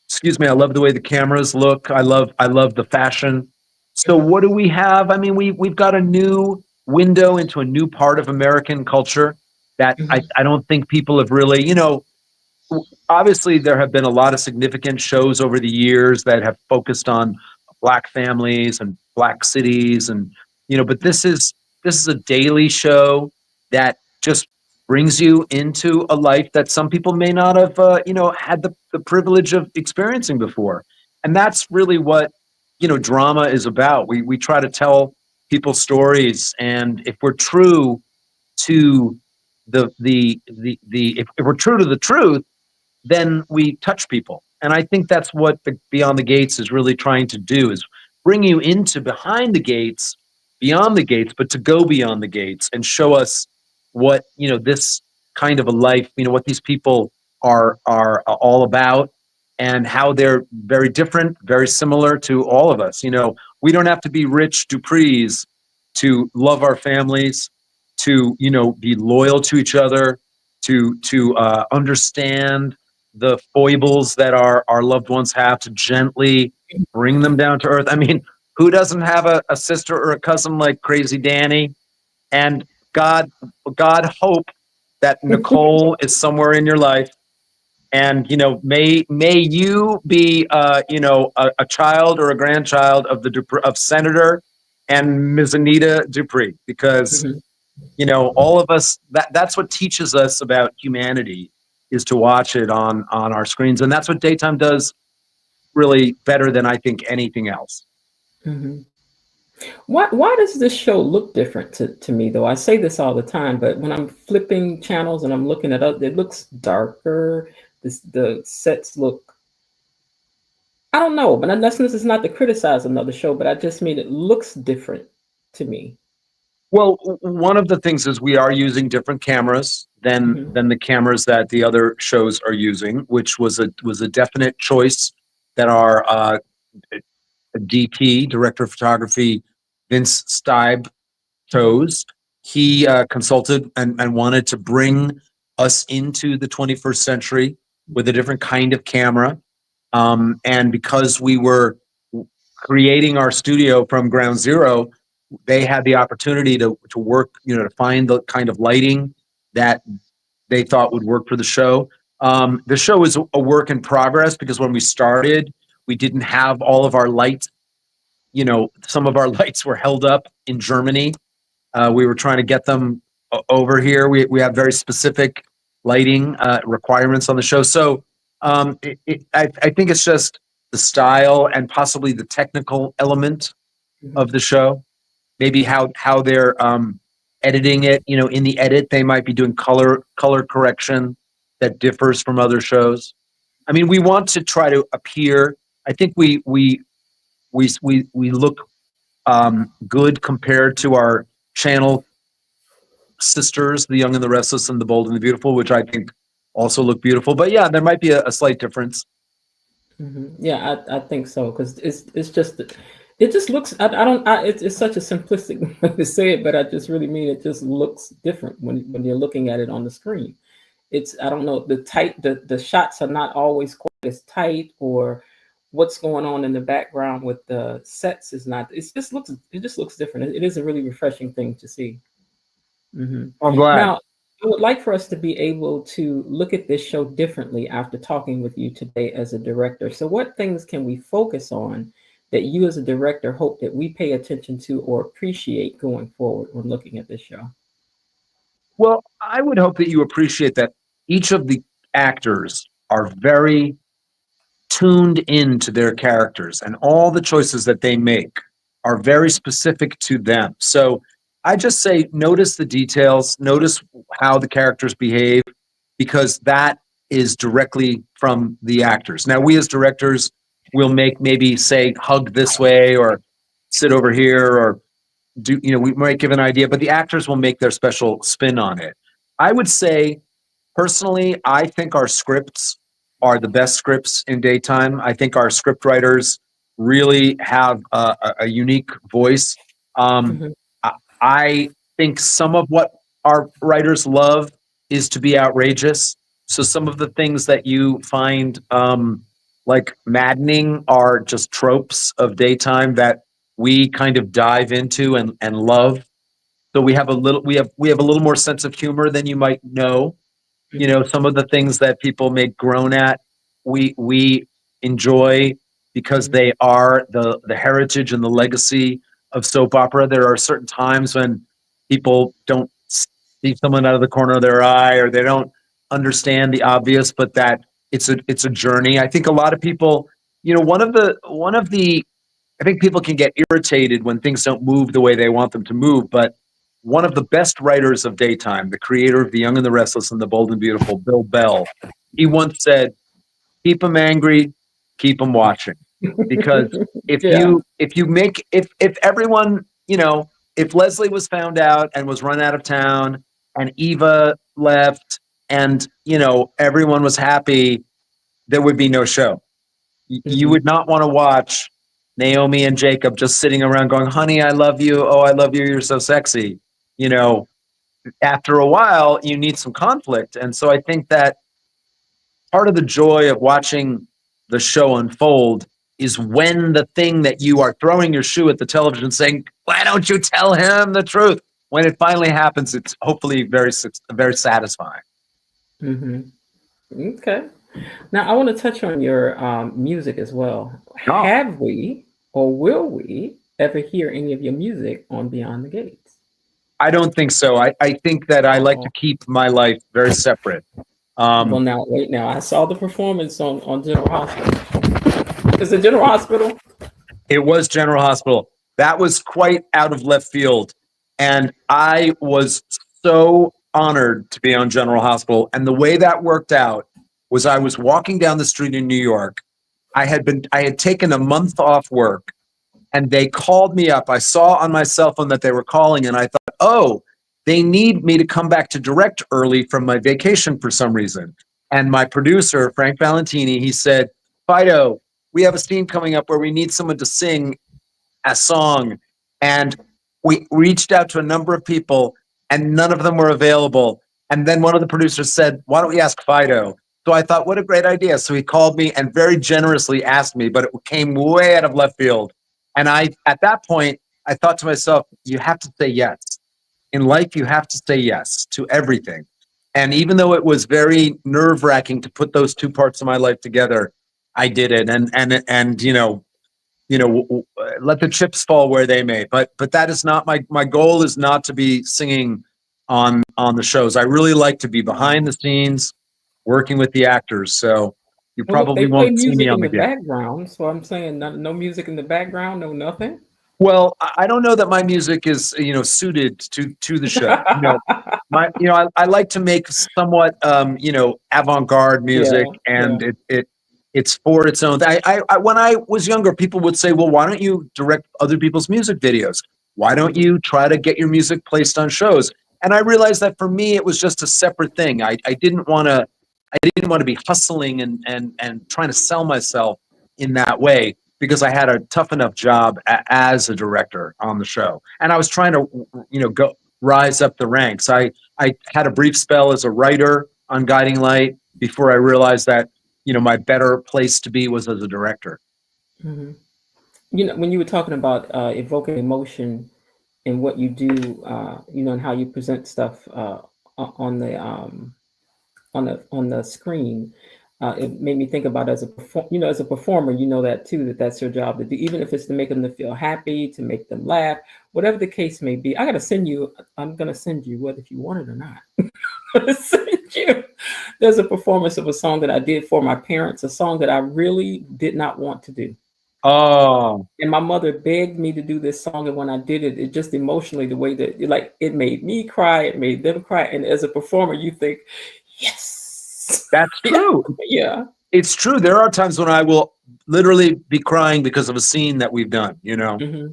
Excuse me, I love the way the cameras look. I love the fashion. So Mhm. what do we have? I mean, we've got a new window into a new part of American culture that Mhm. I don't think people have really, you know, obviously there have been a lot of significant shows over the years that have focused on Black families and Black cities, and you know, but this is a daily show that just brings you into a life that some people may not have you know, had the privilege of experiencing before. And that's really what, you know, drama is about. We try to tell people stories, and if we're true to if we're true to the truth, then we touch people. And I think that's what the Beyond the Gates is really trying to do, is bring you into behind the gates, beyond the gates, but to go beyond the gates and show us what, this kind of a life, what these people are all about, and how they're very different, very similar to all of us. You know, we don't have to be rich Duprees to love our families, to, you know, be loyal to each other, to understand the foibles that our loved ones have, to gently bring them down to earth. I mean, who doesn't have a sister or a cousin like Crazy Danny? And God, God hope that Nicole is somewhere in your life. And, you know, may you be, you know, a child or a grandchild of of Senator and Ms. Anita Dupree, because, Mhm. you know, all of us, that's what teaches us about humanity, is to watch it on our screens. And that's what daytime does really better than I think anything else. Mhm. Why does this show look different to me though? I say this all the time, but when I'm flipping channels and I'm looking at other, it looks darker. The sets look, I don't know, but that's this is not to criticize another show, but I just mean it looks different to me. Well, one of the things is we are using different cameras Mhm. than the cameras that the other shows are using, which was a definite choice that our DP, director of photography, Vince Stibe, chose. He consulted and wanted to bring us into the 21st century with a different kind of camera. And because we were creating our studio from ground zero, they had the opportunity to work, you know, to find the kind of lighting that they thought would work for the show. The show is a work in progress because when we started, we didn't have all of our lights. You know, some of our lights were held up in Germany. We were trying to get them over here. We have very specific lighting requirements on the show. So I think it's just the style and possibly the technical element Mhm. of the show. Maybe how they're editing it. You know, in the edit, they might be doing color correction that differs from other shows. I mean, we want to try to appear. I think we look good compared to our channel sisters, The Young and the Restless and The Bold and the Beautiful, which I think also look beautiful. But yeah, there might be a slight difference. Yeah, I think so because it's just it just looks. I don't. It's such a simplistic way to say it, but I just really mean it just looks different when you're looking at it on the screen. It's, I don't know, the shots are not always quite as tight, or what's going on in the background with the sets is not. It just looks different. It is a really refreshing thing to see. I'm glad. Now, I would like for us to be able to look at this show differently after talking with you today as a director. So, what things can we focus on that you as a director hope that we pay attention to or appreciate going forward when looking at this show? Well, I would hope that you appreciate that each of the actors are very tuned into their characters, and all the choices that they make are very specific to them. So I just say notice the details, notice how the characters behave, because that is directly from the actors. Now, we as directors will make, maybe say hug this way or sit over here, or do, you know, we might give an idea, but the actors will make their special spin on it. I would say, personally, I think our scripts are the best scripts in daytime. I think our script writers really have a unique voice. Um, Mhm. I think some of what our writers love is to be outrageous. So some of the things that you find like maddening are just tropes of daytime that we kind of dive into and love. So we have a little more sense of humor than you might know. You know, Mhm. some of the things that people may groan at, we enjoy because Mhm. they are the heritage and the legacy of soap opera. There are certain times when people don't see someone out of the corner of their eye, or they don't understand the obvious, but that it's a journey. I think a lot of people, you know, one of the I think people can get irritated when things don't move the way they want them to move, but one of the best writers of daytime, the creator of The Young and the Restless and The Bold and Beautiful, Bill Bell, he once said, "Keep them angry, keep them watching." Because Yeah. if everyone, you know, if Leslie was found out and was run out of town, and Eva left, and, you know, everyone was happy, there would be no show. You would not want to watch Naomi and Jacob just sitting around going, honey, I love you. Oh, I love you. You're so sexy. You know, after a while, you need some conflict. And so I think that part of the joy of watching the show unfold is when the thing that you are throwing your shoe at the television saying, why don't you tell him the truth? When it finally happens, it's hopefully very satisfying. Okay. Now, I want to touch on your music as well. Oh. Have we or will we ever hear any of your music on Beyond the Gates? I don't think so. I think that I like to keep my life very separate. Well, now, wait now. I saw the performance on General Hospital. Is it General Hospital? It was General Hospital. That was quite out of left field. And I was so honored to be on General Hospital. And the way that worked out was I was walking down the street in New York. I had taken a month off work and they called me up. I saw on my cell phone that they were calling and I thought, oh, they need me to come back to direct early from my vacation for some reason. And my producer, Frank Valentini, he said, Phideaux, we have a scene coming up where we need someone to sing a song. And we reached out to a number of people and none of them were available. And then one of the producers said, why don't we ask Phideaux? So I thought, what a great idea. So he called me and very generously asked me, but it came way out of left field. And at that point, I thought to myself, you have to say yes. In life, you have to say yes to everything. And even though it was very nerve-wracking to put those two parts of my life together, I did it. And let the chips fall where they may. But that is not my goal. Is not to be singing on the shows. I really like to be behind the scenes, working with the actors. So you probably won't see me on the background. So I'm saying no music in the background, no nothing. Well, I don't know that my music is, suited to the show. I like to make somewhat, avant-garde music, and it's for its own. When I was younger, people would say, well, why don't you direct other people's music videos? Why don't you try to get your music placed on shows? And I realized that for me, it was just a separate thing. I didn't want to be hustling and trying to sell myself in that way, because I had a tough enough job as a director on the show. And I was trying to, go rise up the ranks. I had a brief spell as a writer on Guiding Light before I realized that, my better place to be was as a director. Mm-hmm. When you were talking about evoking emotion in what you do, and how you present stuff on the screen, it made me think about as a performer, that too, that's your job to do, even if it's to make them feel happy, to make them laugh, whatever the case may be. I'm going to send you, whether if you want it or not. I'm going to send you. There's a performance of a song that I did for my parents, a song that I really did not want to do. Oh. And my mother begged me to do this song, and when I did it, it just emotionally, the way that it made me cry, it made them cry. And as a performer, you think, yes. That's true. Yeah. It's true. There are times when I will literally be crying because of a scene that we've done, Mm-hmm.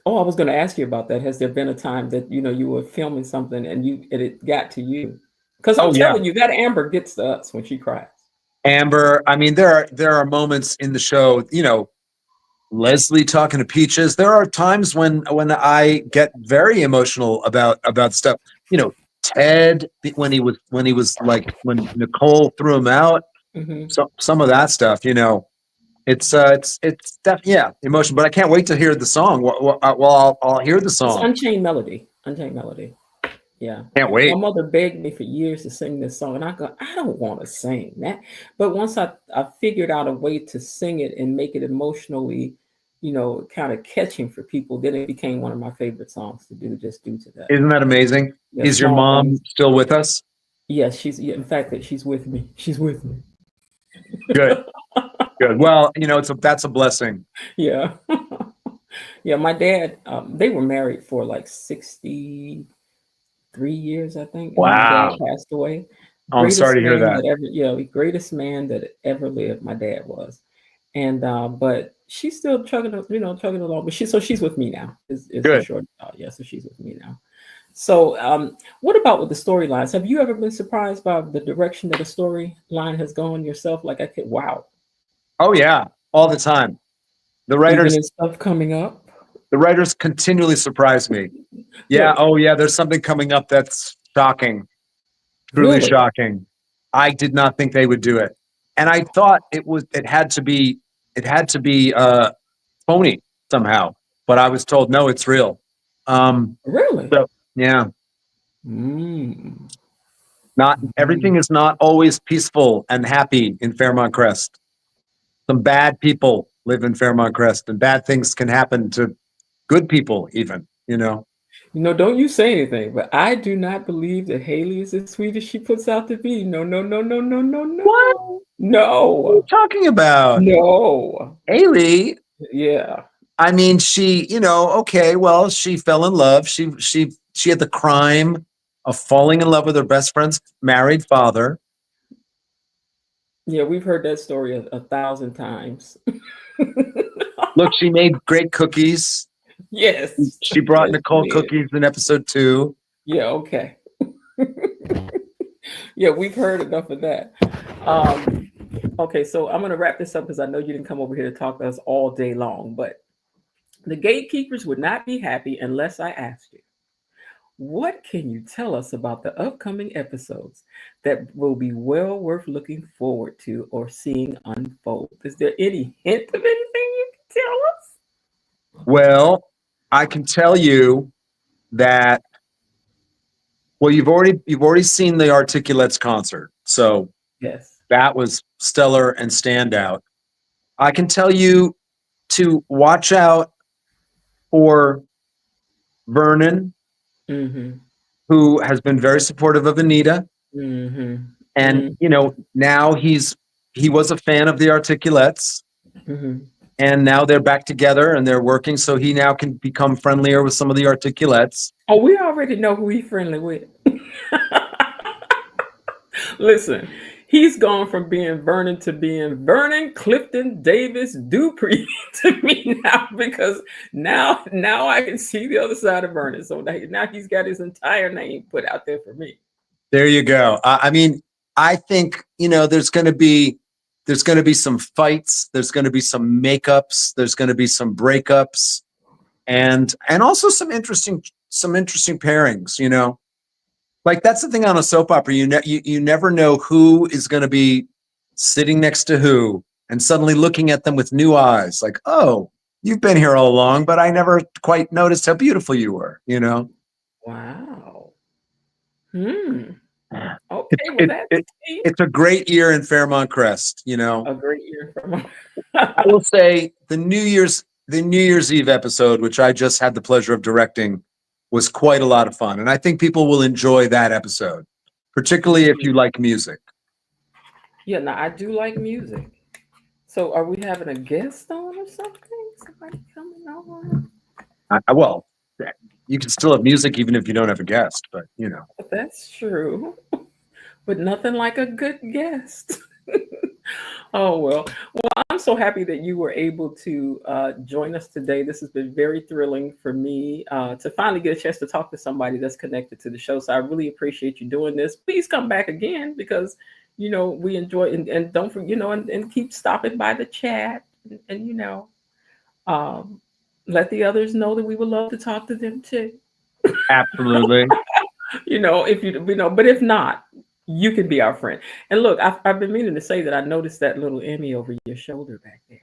Oh, I was going to ask you about that. Has there been a time that, you were filming something and it got to you? Because I'm telling you, that Amber gets to us when she cries. Amber, I mean, there are moments in the show, Leslie talking to Peaches. There are times when I get very emotional about stuff. Ted, when he was like, when Nicole threw him out, Mm-hmm. so some of that stuff, it's emotion. But I can't wait to hear the song. Well, I'll hear the song. It's Unchained Melody. Yeah. Can't wait. My mother begged me for years to sing this song, and I go, I don't want to sing that. But once I figured out a way to sing it and make it emotionally, kind of catching for people, then it became one of my favorite songs to do, just due to that. Isn't that amazing? Yeah, is your mom still with us? Yes, in fact, she's with me. She's with me. Good. Good. Well, that's a blessing. Yeah. Yeah, my dad, they were married for like 63 years, I think. Wow. My dad passed away. I'm sorry to hear that. The greatest man that ever lived, my dad was. And but she's still chugging along. But she's with me now. Is good. Short, so she's with me now. So what about with the storylines? Have you ever been surprised by the direction that the storyline has gone yourself? Wow. Oh yeah. all the time. The Even writers, in stuff coming up. the writers continually surprise me. Yeah. Look, Oh, yeah. There's something coming up that's shocking, truly really? shocking. I did not think they would do it, and I thought it had to be phony somehow. But I was told no, it's real. Really? So yeah, Mm. not everything Mm. is not always peaceful and happy in Fairmont Crest. Some bad people live in Fairmont Crest, and bad things can happen to good people, even. Don't you say anything, but I do not believe that Haley is as sweet as she puts out to be. No, no, no, no, no, no, What no. are you No. talking about, No. Haley? Yeah. I mean, she, okay, well, she fell in love. She had the crime of falling in love with her best friend's married father. Yeah, we've heard that story a thousand times. Look, she made great cookies. Yes. She brought Yes, Nicole she did. cookies in episode 2. Yeah, okay. Yeah, we've heard enough of that. Okay, so I'm going to wrap this up because I know you didn't come over here to talk to us all day long, but the gatekeepers would not be happy unless I asked you, what can you tell us about the upcoming episodes that will be well worth looking forward to or seeing unfold? Is there any hint of anything you can tell us? Well, I can tell you that. Well, you've already seen the Articulates concert, so Yes. that was stellar and standout. I can tell you to watch out for Vernon, Mm-hmm. who has been very supportive of Anita. And, Mm-hmm. now he was a fan of the Articulates, Mm-hmm. and now they're back together and they're working. So he now can become friendlier with some of the Articulates. Oh, we already know who he's friendly with. Listen, he's gone from being Vernon to being Vernon Clifton Davis Dupree to me now, because now I can see the other side of Vernon. So now he's got his entire name put out there for me. There you go. I mean, I think, there's going to be some fights. There's going to be some makeups. There's going to be some breakups, and also some interesting pairings. Like, that's the thing on a soap opera. You never know who is going to be sitting next to who, and suddenly looking at them with new eyes. Like, oh, you've been here all along, but I never quite noticed how beautiful you were. Wow. Okay, well It, that's it, it's a great year in Fairmont Crest. a great year from I will say the New Year's Eve episode, which I just had the pleasure of directing, was quite a lot of fun, and I think people will enjoy that episode, particularly if you like music. Yeah, now I do like music. So are we having a guest on or something? Somebody coming on? Well, you can still have music even if you don't have a guest, but That's true. But nothing like a good guest. Oh, well. Well, I'm so happy that you were able to join us today. This has been very thrilling for me to finally get a chance to talk to somebody that's connected to the show. So I really appreciate you doing this. Please come back again because, we enjoy and don't forget, and keep stopping by the chat and let the others know that we would love to talk to them too. absolutely. If but if not, you can be our friend. And look, I've been meaning to say that I noticed that little Emmy over your shoulder back there.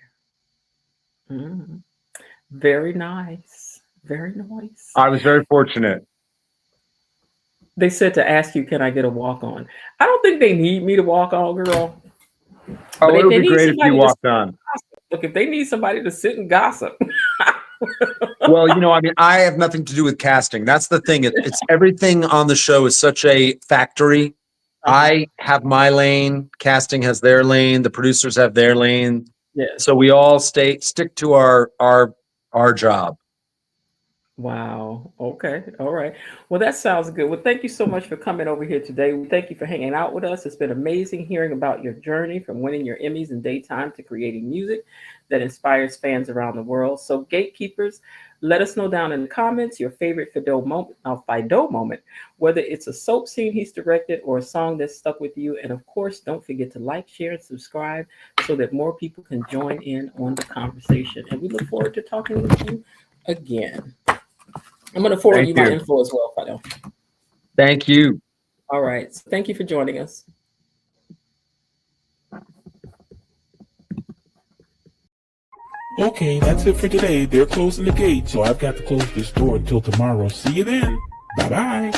Very nice. Very nice. I was very fortunate. They said to ask you, can I get a walk on? I don't think they need me to walk on, girl. Oh, it would they be need great if you somebody to walked on. look, if they need somebody to sit and gossip. Well, I mean, I have nothing to do with casting. That's the thing. It's everything on the show is such a factory. I have my lane. Casting has their lane. The producers have their lane. Yes. So we all stick to our job. Wow. Okay. All right. Well, that sounds good. Well, thank you so much for coming over here today. Thank you for hanging out with us. It's been amazing hearing about your journey from winning your Emmys in daytime to creating music that inspires fans around the world. So, Gatekeepers, Let us know down in the comments your favorite Phideaux moment, whether it's a soap scene he's directed or a song that stuck with you. And of course, don't forget to like, share, and subscribe so that more people can join in on the conversation. And we look forward to talking with you again. I'm going to forward you my info as well, Phideaux. Thank you. All right. So thank you for joining us. Okay, that's it for today. They're closing the gate, so I've got to close this door until tomorrow. See you then. Bye-bye.